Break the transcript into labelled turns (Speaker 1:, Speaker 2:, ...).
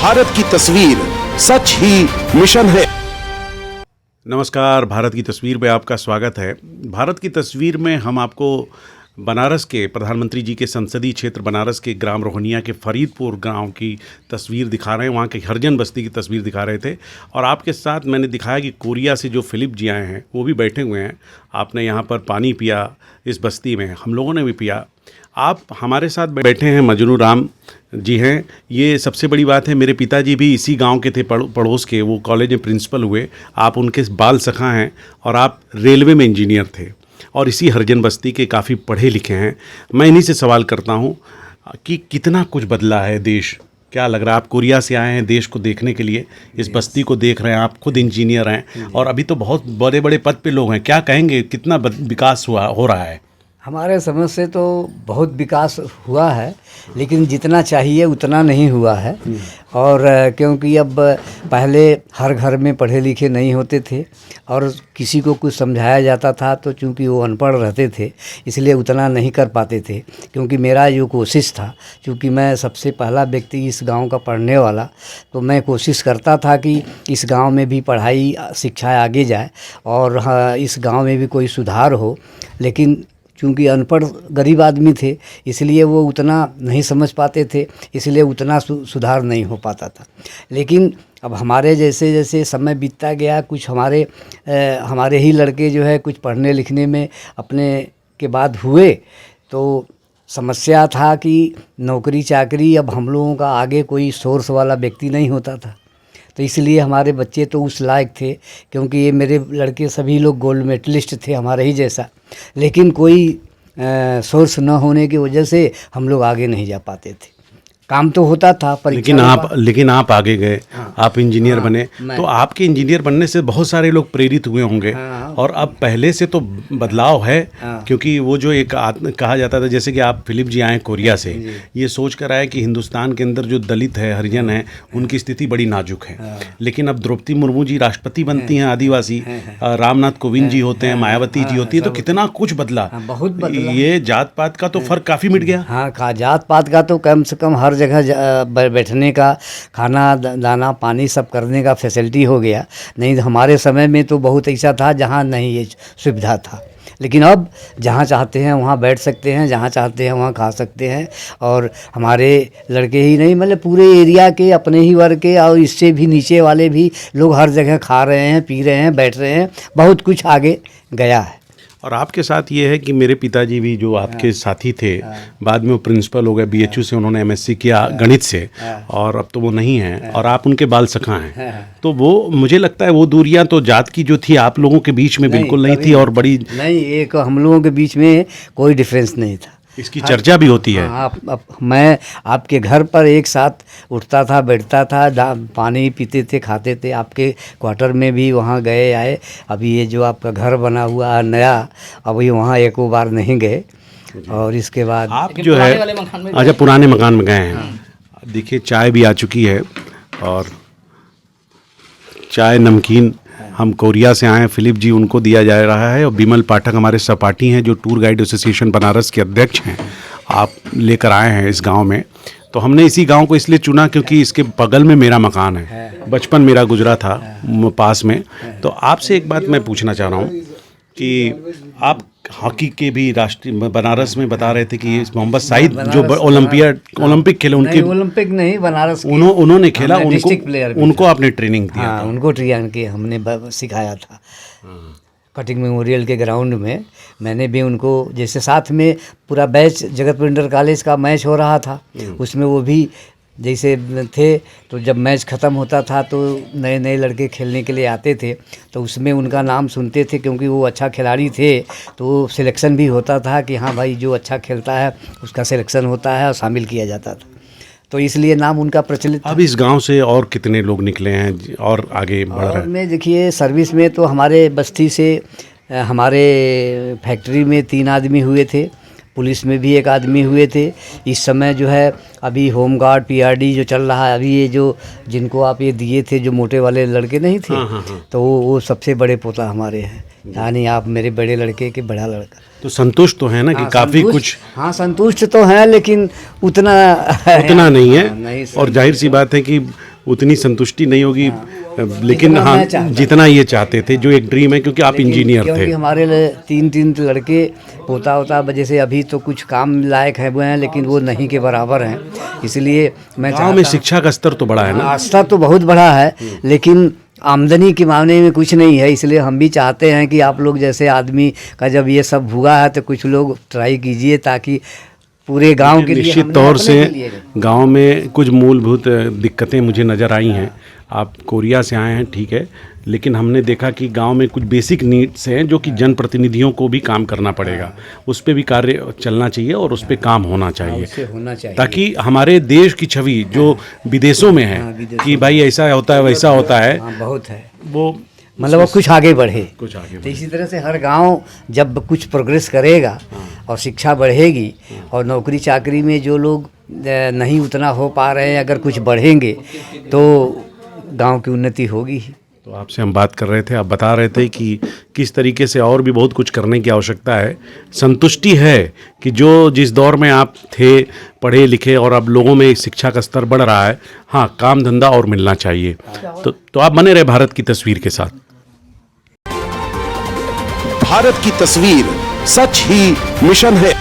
Speaker 1: भारत की तस्वीर सच ही मिशन है।
Speaker 2: नमस्कार, भारत की तस्वीर में आपका स्वागत है। भारत की तस्वीर में हम आपको बनारस के प्रधानमंत्री जी के संसदीय क्षेत्र बनारस के ग्राम रोहनिया के फरीदपुर गांव की तस्वीर दिखा रहे हैं। वहाँ के हरिजन बस्ती की तस्वीर दिखा रहे थे और आपके साथ मैंने दिखाया कि कोरिया से जो फिलिप जी आए हैं वो भी बैठे हुए हैं। आपने यहाँ पर पानी पिया इस बस्ती में, हम लोगों ने भी पिया। आप हमारे साथ बैठे हैं मजनू राम जी हैं। ये सबसे बड़ी बात है, मेरे पिताजी भी इसी गांव के थे, पड़ोस के। वो कॉलेज में प्रिंसिपल हुए। आप उनके बाल सखा हैं और आप रेलवे में इंजीनियर थे और इसी हरिजन बस्ती के काफ़ी पढ़े लिखे हैं। मैं इन्हीं से सवाल करता हूं कि कितना कुछ बदला है देश। क्या लग रहा है? आप कोरिया से आए हैं देश को देखने के लिए, इस बस्ती को देख रहे हैं, आप खुद इंजीनियर हैं और अभी तो बहुत बड़े बड़े पद पे लोग हैं। क्या कहेंगे, कितना विकास हो रहा है?
Speaker 3: हमारे समझ से तो बहुत विकास हुआ है, लेकिन जितना चाहिए उतना नहीं हुआ है। और क्योंकि अब पहले हर घर में पढ़े लिखे नहीं होते थे और किसी को कुछ समझाया जाता था तो चूंकि वो अनपढ़ रहते थे इसलिए उतना नहीं कर पाते थे। क्योंकि मेरा जो कोशिश था, चूंकि मैं सबसे पहला व्यक्ति इस गांव का पढ़ने वाला, तो मैं कोशिश करता था कि इस गांव में भी पढ़ाई शिक्षा आगे जाए और इस गांव में भी कोई सुधार हो। लेकिन क्योंकि अनपढ़ गरीब आदमी थे इसलिए वो उतना नहीं समझ पाते थे, इसलिए उतना सुधार नहीं हो पाता था। लेकिन अब हमारे जैसे जैसे समय बीतता गया, कुछ हमारे ही लड़के जो है कुछ पढ़ने लिखने में अपने के बाद हुए, तो समस्या था कि नौकरी चाकरी अब हम लोगों का आगे कोई सोर्स वाला व्यक्ति नहीं होता था। तो इसलिए हमारे बच्चे तो उस लायक थे, क्योंकि ये मेरे लड़के सभी लोग गोल्ड मेडलिस्ट थे हमारे ही जैसा। लेकिन कोई सोर्स न होने की वजह से हम लोग आगे नहीं जा पाते थे। काम तो होता था पर
Speaker 2: लेकिन आप आगे गए। हाँ, आप इंजीनियर बने। तो आपके इंजीनियर बनने से बहुत सारे लोग प्रेरित हुए होंगे। हाँ, और अब पहले से तो बदलाव है। हाँ, क्योंकि वो जो एक कहा जाता था, जैसे कि आप फिलिप जी आए कोरिया से, ये सोच कर आए कि हिंदुस्तान के अंदर जो दलित है, हरिजन है, उनकी स्थिति बड़ी नाजुक है। लेकिन अब द्रौपदी मुर्मू जी राष्ट्रपति बनती हैं, आदिवासी, रामनाथ कोविंद जी होते हैं, मायावती जी होती है, तो कितना कुछ बदला।
Speaker 3: बहुत बदला।
Speaker 2: ये जात पात का तो फर्क काफ़ी मिट गया।
Speaker 3: हाँ, जात पात का तो कम से कम हर जगह बैठने का, खाना दाना पानी सब करने का फैसिलिटी हो गया। नहीं हमारे समय में तो बहुत ऐसा था जहाँ नहीं ये सुविधा था। लेकिन अब जहाँ चाहते हैं वहाँ बैठ सकते हैं, जहाँ चाहते हैं वहाँ खा सकते हैं। और हमारे लड़के ही नहीं, मतलब पूरे एरिया के अपने ही वर्ग के और इससे भी नीचे वाले भी लोग हर जगह खा रहे हैं, पी रहे हैं, बैठ रहे हैं। बहुत कुछ आगे गया है।
Speaker 2: और आपके साथ ये है कि मेरे पिताजी भी जो आपके साथी थे, बाद में वो प्रिंसिपल हो गए, बीएचयू से उन्होंने एमएससी किया गणित से, और अब तो वो नहीं हैं और आप उनके बाल सखा हैं। तो वो मुझे लगता है वो दूरियां तो जात की जो थी आप लोगों के बीच में बिल्कुल नहीं थी और बड़ी
Speaker 3: नहीं, एक हम लोगों के बीच में कोई डिफरेंस नहीं था।
Speaker 2: इसकी चर्चा भी होती है।
Speaker 3: मैं आपके घर पर एक साथ उठता था, बैठता था, पानी पीते थे, खाते थे। आपके क्वार्टर में भी वहाँ गए आए। अभी ये जो आपका घर बना हुआ है नया, अभी वहाँ एक बार नहीं गए। और इसके बाद
Speaker 2: आप जो है अच्छा पुराने मकान में गए हैं। देखिए चाय भी आ चुकी है और चाय नमकीन हम कोरिया से आए हैं, फिलिप जी उनको दिया जा रहा है। और बिमल पाठक हमारे सहपाठी हैं जो टूर गाइड एसोसिएशन बनारस के अध्यक्ष हैं, आप लेकर आए हैं इस गांव में। तो हमने इसी गांव को इसलिए चुना क्योंकि इसके बगल में मेरा मकान है, बचपन मेरा गुजरा था पास में। तो आपसे एक बात मैं पूछना चाह रहा हूँ कि आप हॉकी के भी राष्ट्रीय बनारस में बता रहे थे कि मोहम्मद साहिद जो ओलंपिक खेले, उनके
Speaker 3: ओलंपिक नहीं बनारस
Speaker 2: उन्होंने खेला,
Speaker 3: उनको
Speaker 2: आपने ट्रेनिंग दिया था।
Speaker 3: उनको ट्रेनिंग की हमने सिखाया था। कटिंग मेमोरियल के ग्राउंड में मैंने भी उनको, जैसे साथ में पूरा बैच जगतपुर इंटर कॉलेज का मैच हो रहा था, उसमें वो भी जैसे थे। तो जब मैच ख़त्म होता था तो नए नए लड़के खेलने के लिए आते थे, तो उसमें उनका नाम सुनते थे क्योंकि वो अच्छा खिलाड़ी थे। तो सिलेक्शन भी होता था कि हाँ भाई जो अच्छा खेलता है उसका सिलेक्शन होता है और शामिल किया जाता था। तो इसलिए नाम उनका प्रचलित।
Speaker 2: अब इस गांव से और कितने लोग निकले हैं और आगे बढ़ रहे हैं?
Speaker 3: में देखिए सर्विस में तो हमारे बस्ती से हमारे फैक्ट्री में 3 आदमी हुए थे, पुलिस में भी 1 आदमी हुए थे। इस समय जो है अभी होमगार्ड पीआरडी जो चल रहा है, अभी ये जो जिनको आप ये दिए थे जो मोटे वाले लड़के नहीं थे, तो वो सबसे बड़े पोता हमारे हैं। यानी आप मेरे बड़े लड़के के बड़ा लड़का।
Speaker 2: तो संतुष्ट तो है ना कि काफ़ी कुछ?
Speaker 3: हाँ संतुष्ट तो हैं, लेकिन उतना
Speaker 2: नहीं है। और जाहिर सी बात है कि उतनी संतुष्टि नहीं होगी, लेकिन
Speaker 3: जितना
Speaker 2: हाँ
Speaker 3: मैं चाहता हूं।
Speaker 2: जितना ये चाहते थे, जो एक ड्रीम है, क्योंकि आप इंजीनियर
Speaker 3: क्योंकि
Speaker 2: थे।
Speaker 3: हमारे लिए तीन लड़के पोता होता वजह से अभी तो कुछ काम लायक है वो हैं, लेकिन वो नहीं के बराबर हैं। इसलिए मैं
Speaker 2: गांव में शिक्षा का स्तर तो बड़ा है ना।
Speaker 3: आस्था तो बहुत बड़ा है, लेकिन आमदनी के मामले में कुछ नहीं है। इसलिए हम भी चाहते हैं कि आप लोग जैसे आदमी का जब ये सब हुआ है तो कुछ लोग ट्राई कीजिए, ताकि पूरे गांव के लिए,
Speaker 2: निश्चित
Speaker 3: हमने
Speaker 2: तौर
Speaker 3: अपने
Speaker 2: से
Speaker 3: के लिए
Speaker 2: गांव में कुछ मूलभूत दिक्कतें मुझे नज़र आई हैं। आप कोरिया से आए हैं, ठीक है, लेकिन हमने देखा कि गांव में कुछ बेसिक नीड्स हैं जो कि जनप्रतिनिधियों को भी काम करना पड़ेगा, उस पर भी कार्य चलना चाहिए और उस पर काम होना चाहिए,
Speaker 3: उससे होना चाहिए,
Speaker 2: ताकि हमारे देश की छवि जो विदेशों में है कि भाई ऐसा होता है वैसा होता है,
Speaker 3: हाँ, बहुत है,
Speaker 2: वो
Speaker 3: मतलब वो कुछ आगे बढ़े।
Speaker 2: कुछ आगे
Speaker 3: तो इसी तरह से हर गांव जब कुछ प्रोग्रेस करेगा और शिक्षा बढ़ेगी और नौकरी चाकरी में जो लोग नहीं उतना हो पा रहे हैं, अगर कुछ बढ़ेंगे तो गांव की उन्नति होगी ही।
Speaker 2: तो आपसे हम बात कर रहे थे, आप बता रहे थे कि किस तरीके से और भी बहुत कुछ करने की आवश्यकता है। संतुष्टि है कि जो जिस दौर में आप थे पढ़े लिखे और अब लोगों में शिक्षा का स्तर बढ़ रहा है, हाँ काम धंधा और मिलना चाहिए। तो आप बने रहे भारत की तस्वीर के साथ।
Speaker 1: भारत की तस्वीर सच ही मिशन है।